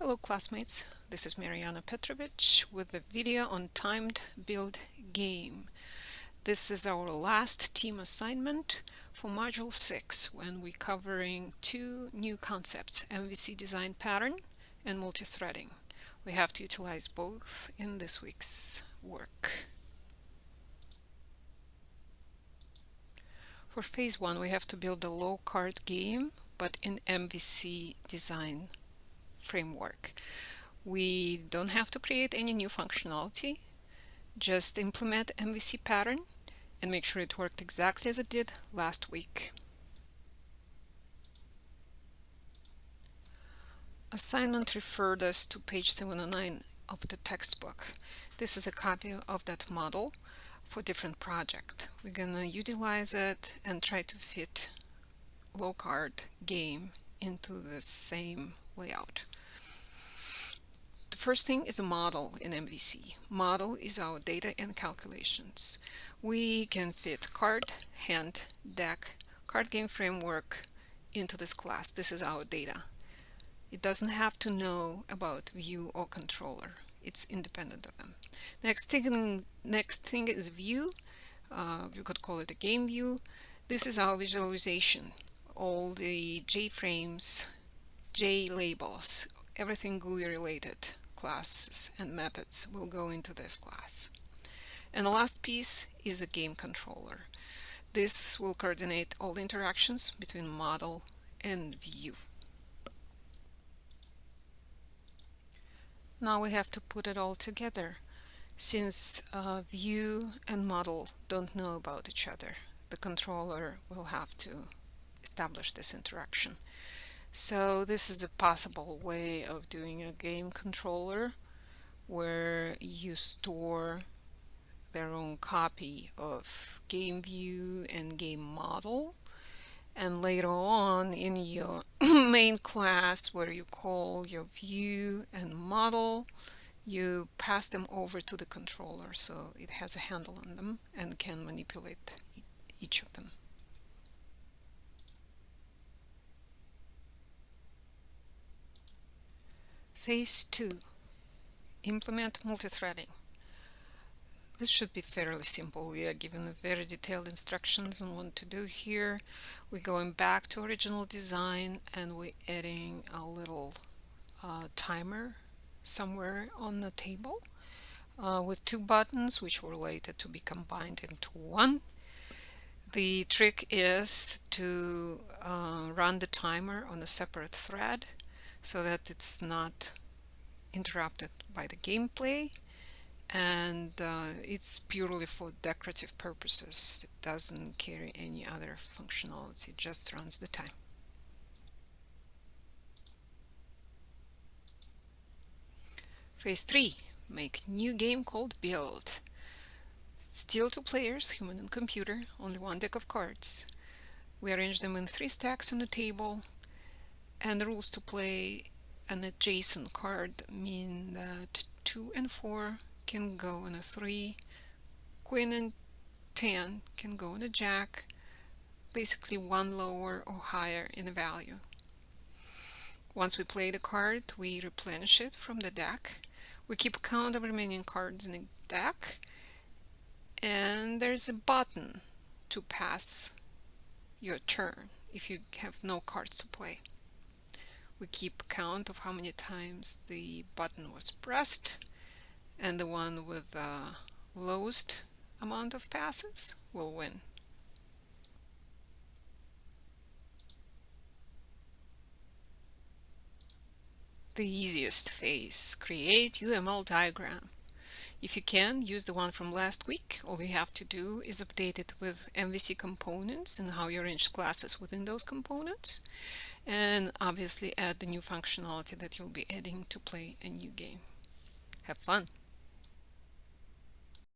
Hello classmates, this is Mariana Petrovich with a video on timed build game. This is our last team assignment for Module 6 when we're covering two new concepts, MVC design pattern and multithreading. We have to utilize both in this week's work. For phase 1 we have to build a low card game but in MVC design framework. We don't have to create any new functionality, just implement MVC pattern and make sure it worked exactly as it did last week. Assignment referred us to page 709 of the textbook. This is a copy of that model for different project. We're gonna utilize it and try to fit low card game into the same layout. First thing is a model in MVC. Model is our data and calculations. We can fit card, hand, deck, card game framework into this class. This is our data. It doesn't have to know about view or controller. It's independent of them. Next thing is view. You could call it a game view. This is our visualization. All the J-frames, J-labels, everything GUI related classes and methods will go into this class. And the last piece is a game controller. This will coordinate all the interactions between model and view. Now we have to put it all together. Since view and model don't know about each other, the controller will have to establish this interaction. So this is a possible way of doing a game controller where you store their own copy of game view and game model, and later on in your main class where you call your view and model, you pass them over to the controller so it has a handle on them and can manipulate each of them. Phase 2. Implement multithreading. This should be fairly simple. We are given very detailed instructions on what to do here. We're going back to original design and we're adding a little timer somewhere on the table with two buttons which were later to be combined into one. The trick is to run the timer on a separate thread so that it's not interrupted by the gameplay, and it's purely for decorative purposes. It doesn't carry any other functionality, it just runs the time. Phase 3. Make new game called Build. Still two players, human and computer, only one deck of cards. We arrange them in 3 stacks on the table, and the rules to play an adjacent card mean that 2 and 4 can go on a 3, Queen and 10 can go on a Jack, basically one lower or higher in the value. Once we play the card, we replenish it from the deck. We keep count of remaining cards in the deck, and there's a button to pass your turn if you have no cards to play. We keep count of how many times the button was pressed, and the one with the lowest amount of passes will win. The easiest phase, create UML diagram. If you can, use the one from last week. All you have to do is update it with MVC components and how you arrange classes within those components, and obviously add the new functionality that you'll be adding to play a new game. Have fun!